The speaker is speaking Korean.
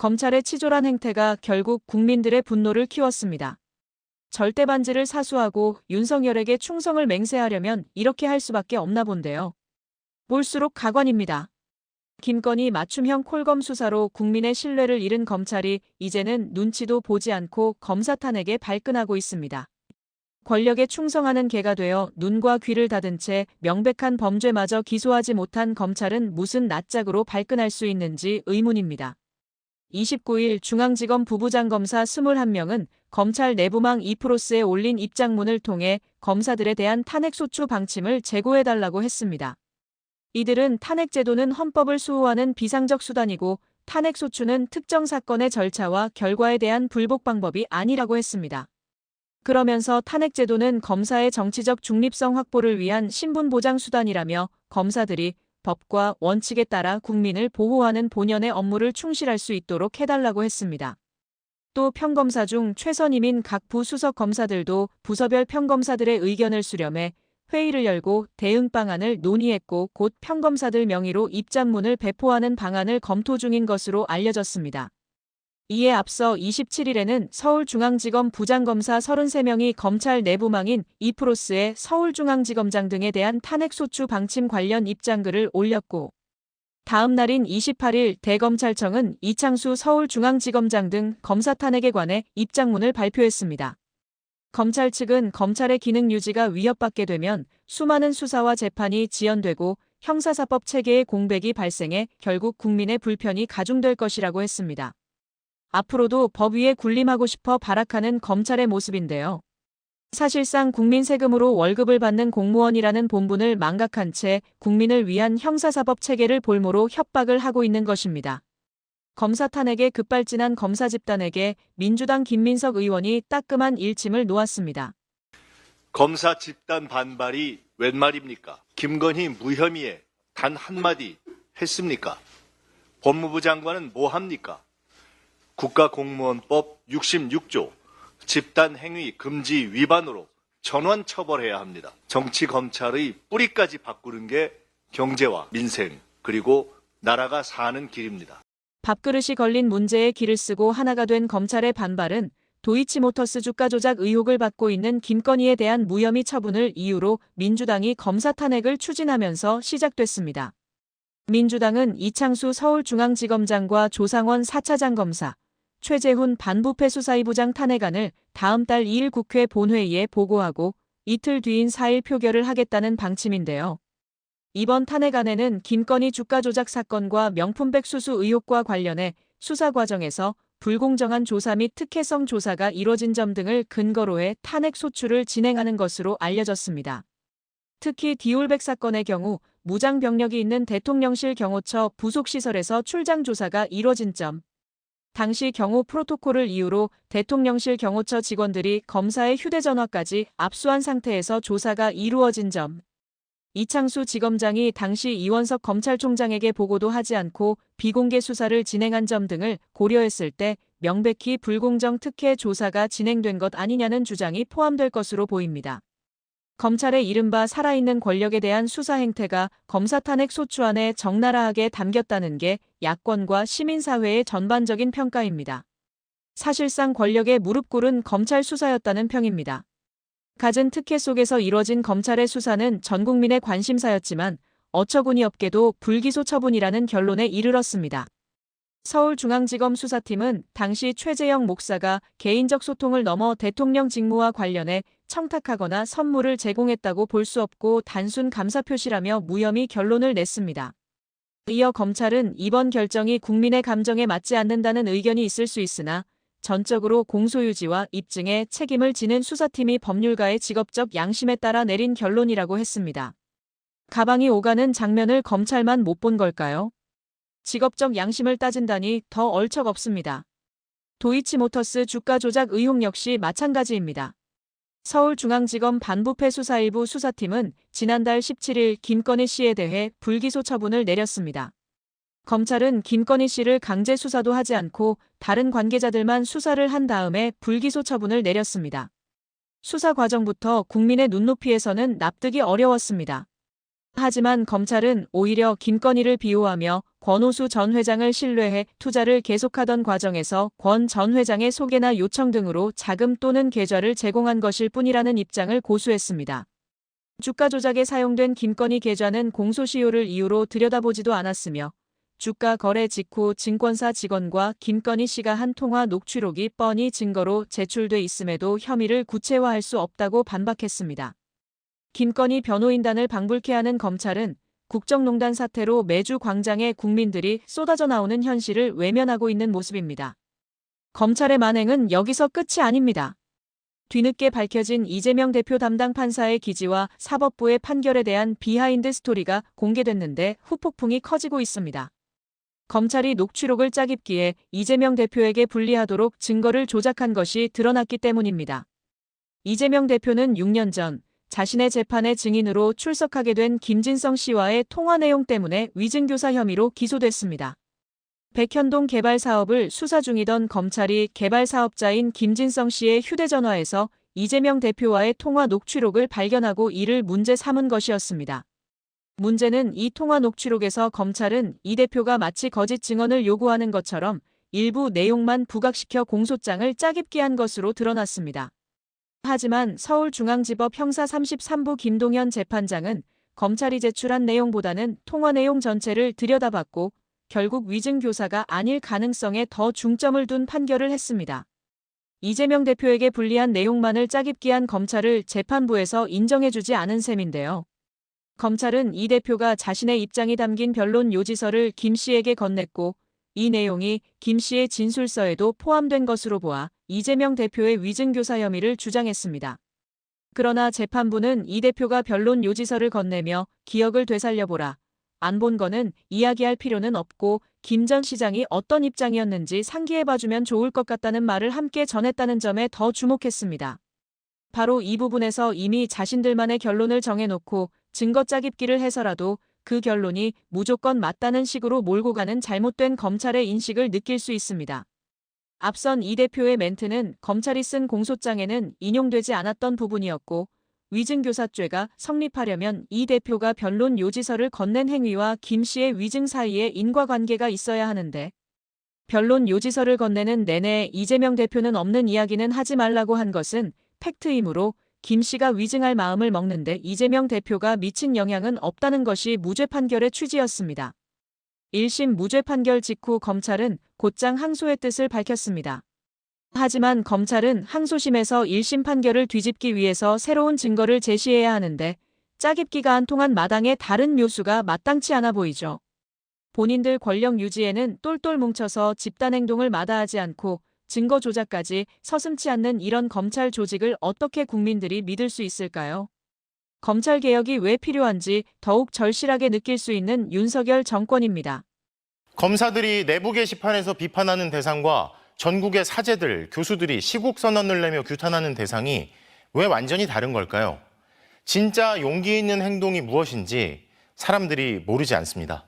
검찰의 치졸한 행태가 결국 국민들의 분노를 키웠습니다. 절대 반지를 사수하고 윤석열에게 충성을 맹세하려면 이렇게 할 수밖에 없나 본데요. 볼수록 가관입니다. 김건희 맞춤형 콜검 수사로 국민의 신뢰를 잃은 검찰이 이제는 눈치도 보지 않고 검사 탄핵에 발끈하고 있습니다. 권력에 충성하는 개가 되어 눈과 귀를 닫은 채 명백한 범죄마저 기소하지 못한 검찰은 무슨 낯짝으로 발끈할 수 있는지 의문입니다. 29일 중앙지검 부부장검사 21명은 검찰 내부망 이프로스에 올린 입장문을 통해 검사들에 대한 탄핵소추 방침을 재고해달라고 했습니다. 이들은 탄핵제도는 헌법을 수호하는 비상적 수단이고 탄핵소추는 특정 사건의 절차와 결과에 대한 불복 방법이 아니라고 했습니다. 그러면서 탄핵제도는 검사의 정치적 중립성 확보를 위한 신분보장 수단이라며 검사들이 법과 원칙에 따라 국민을 보호하는 본연의 업무를 충실할 수 있도록 해달라고 했습니다. 또 평검사 중 최선임인 각 부수석 검사들도 부서별 평검사들의 의견을 수렴해 회의를 열고 대응 방안을 논의했고 곧 평검사들 명의로 입장문을 배포하는 방안을 검토 중인 것으로 알려졌습니다. 이에 앞서 27일에는 서울중앙지검 부장검사 33명이 검찰 내부망인 이프로스의 서울중앙지검장 등에 대한 탄핵소추 방침 관련 입장글을 올렸고 다음 날인 28일 대검찰청은 이창수 서울중앙지검장 등 검사 탄핵에 관해 입장문을 발표했습니다. 검찰 측은 검찰의 기능 유지가 위협받게 되면 수많은 수사와 재판이 지연되고 형사사법 체계의 공백이 발생해 결국 국민의 불편이 가중될 것이라고 했습니다. 앞으로도 법 위에 군림하고 싶어 발악하는 검찰의 모습인데요. 사실상 국민 세금으로 월급을 받는 공무원이라는 본분을 망각한 채 국민을 위한 형사사법 체계를 볼모로 협박을 하고 있는 것입니다. 검사 탄핵에 급발진한 검사 집단에게 민주당 김민석 의원이 따끔한 일침을 놓았습니다. 검사 집단 반발이 웬 말입니까? 김건희 무혐의에 단 한마디 했습니까? 법무부 장관은 뭐 합니까? 국가공무원법 66조 집단행위 금지 위반으로 전원 처벌해야 합니다. 정치검찰의 뿌리까지 바꾸는 게 경제와 민생 그리고 나라가 사는 길입니다. 밥그릇이 걸린 문제에 기를 쓰고 하나가 된 검찰의 반발은 도이치모터스 주가 조작 의혹을 받고 있는 김건희에 대한 무혐의 처분을 이유로 민주당이 검사 탄핵을 추진하면서 시작됐습니다. 민주당은 이창수 서울중앙지검장과 조상원 4차장 검사, 최재훈 반부패 수사이부장 탄핵안을 다음 달 2일 국회 본회의에 보고하고 이틀 뒤인 4일 표결을 하겠다는 방침인데요. 이번 탄핵안에는 김건희 주가 조작 사건과 명품백 수수 의혹과 관련해 수사 과정에서 불공정한 조사 및 특혜성 조사가 이뤄진 점 등을 근거로 해 탄핵 소추를 진행하는 것으로 알려졌습니다. 특히 디올백 사건의 경우 무장 병력이 있는 대통령실 경호처 부속시설에서 출장 조사가 이뤄진 점, 당시 경호 프로토콜을 이유로 대통령실 경호처 직원들이 검사의 휴대전화까지 압수한 상태에서 조사가 이루어진 점, 이창수 지검장이 당시 이원석 검찰총장에게 보고도 하지 않고 비공개 수사를 진행한 점 등을 고려했을 때 명백히 불공정 특혜 조사가 진행된 것 아니냐는 주장이 포함될 것으로 보입니다. 검찰의 이른바 살아있는 권력에 대한 수사 행태가 검사 탄핵 소추안에 적나라하게 담겼다는 게 야권과 시민사회의 전반적인 평가입니다. 사실상 권력에 무릎 꿇은 검찰 수사였다는 평입니다. 갖은 특혜 속에서 이뤄진 검찰의 수사는 전 국민의 관심사였지만 어처구니없게도 불기소 처분이라는 결론에 이르렀습니다. 서울중앙지검 수사팀은 당시 최재형 목사가 개인적 소통을 넘어 대통령 직무와 관련해 청탁하거나 선물을 제공했다고 볼 수 없고 단순 감사 표시라며 무혐의 결론을 냈습니다. 이어 검찰은 이번 결정이 국민의 감정에 맞지 않는다는 의견이 있을 수 있으나 전적으로 공소유지와 입증에 책임을 지는 수사팀이 법률가의 직업적 양심에 따라 내린 결론이라고 했습니다. 가방이 오가는 장면을 검찰만 못 본 걸까요? 직업적 양심을 따진다니 더 얼척없습니다. 도이치모터스 주가 조작 의혹 역시 마찬가지입니다. 서울중앙지검 반부패 수사 일부 수사팀은 지난달 17일 김건희 씨에 대해 불기소 처분을 내렸습니다. 검찰은 김건희 씨를 강제 수사도 하지 않고 다른 관계자들만 수사를 한 다음에 불기소 처분을 내렸습니다. 수사 과정부터 국민의 눈높이에서는 납득이 어려웠습니다. 하지만 검찰은 오히려 김건희를 비호하며 권오수 전 회장을 신뢰해 투자를 계속하던 과정에서 권 전 회장의 소개나 요청 등으로 자금 또는 계좌를 제공한 것일 뿐이라는 입장을 고수했습니다. 주가 조작에 사용된 김건희 계좌는 공소시효를 이유로 들여다보지도 않았으며 주가 거래 직후 증권사 직원과 김건희 씨가 한 통화 녹취록이 뻔히 증거로 제출돼 있음에도 혐의를 구체화할 수 없다고 반박했습니다. 김건희 변호인단을 방불케 하는 검찰은 국정농단 사태로 매주 광장에 국민들이 쏟아져 나오는 현실을 외면하고 있는 모습입니다. 검찰의 만행은 여기서 끝이 아닙니다. 뒤늦게 밝혀진 이재명 대표 담당 판사의 기지와 사법부의 판결에 대한 비하인드 스토리가 공개됐는데 후폭풍이 커지고 있습니다. 검찰이 녹취록을 짜깁기에 이재명 대표에게 불리하도록 증거를 조작한 것이 드러났기 때문입니다. 이재명 대표는 6년 전 자신의 재판에 증인으로 출석하게 된 김진성 씨와의 통화 내용 때문에 위증교사 혐의로 기소됐습니다. 백현동 개발 사업을 수사 중이던 검찰이 개발 사업자인 김진성 씨의 휴대전화에서 이재명 대표와의 통화 녹취록을 발견하고 이를 문제 삼은 것이었습니다. 문제는 이 통화 녹취록에서 검찰은 이 대표가 마치 거짓 증언을 요구하는 것처럼 일부 내용만 부각시켜 공소장을 짜깁기 한 것으로 드러났습니다. 하지만 서울중앙지법 형사 33부 김동현 재판장은 검찰이 제출한 내용보다는 통화 내용 전체를 들여다봤고 결국 위증교사가 아닐 가능성에 더 중점을 둔 판결을 했습니다. 이재명 대표에게 불리한 내용만을 짜깁기 한 검찰을 재판부에서 인정해주지 않은 셈인데요. 검찰은 이 대표가 자신의 입장이 담긴 변론 요지서를 김 씨에게 건넸고 이 내용이 김 씨의 진술서에도 포함된 것으로 보아 이재명 대표의 위증교사 혐의를 주장했습니다. 그러나 재판부는 이 대표가 변론 요지서를 건네며 기억을 되살려보라. 안 본 거는 이야기할 필요는 없고 김 전 시장이 어떤 입장이었는지 상기해봐주면 좋을 것 같다는 말을 함께 전했다는 점에 더 주목했습니다. 바로 이 부분에서 이미 자신들만의 결론을 정해놓고 증거 짜깁기를 해서라도 그 결론이 무조건 맞다는 식으로 몰고 가는 잘못된 검찰의 인식을 느낄 수 있습니다. 앞선 이 대표의 멘트는 검찰이 쓴 공소장에는 인용되지 않았던 부분이었고 위증교사죄가 성립하려면 이 대표가 변론 요지서를 건넨 행위와 김 씨의 위증 사이에 인과관계가 있어야 하는데 변론 요지서를 건네는 내내 이재명 대표는 없는 이야기는 하지 말라고 한 것은 팩트이므로 김 씨가 위증할 마음을 먹는데 이재명 대표가 미친 영향은 없다는 것이 무죄 판결의 취지였습니다. 1심 무죄 판결 직후 검찰은 곧장 항소의 뜻을 밝혔습니다. 하지만 검찰은 항소심에서 1심 판결을 뒤집기 위해서 새로운 증거를 제시해야 하는데 짜깁기가 한 통한 마당에 다른 묘수가 마땅치 않아 보이죠. 본인들 권력 유지에는 똘똘 뭉쳐서 집단행동을 마다하지 않고 증거 조작까지 서슴지 않는 이런 검찰 조직을 어떻게 국민들이 믿을 수 있을까요? 검찰 개혁이 왜 필요한지 더욱 절실하게 느낄 수 있는 윤석열 정권입니다. 검사들이 내부 게시판에서 비판하는 대상과 전국의 사제들, 교수들이 시국 선언을 내며 규탄하는 대상이 왜 완전히 다른 걸까요? 진짜 용기 있는 행동이 무엇인지 사람들이 모르지 않습니다.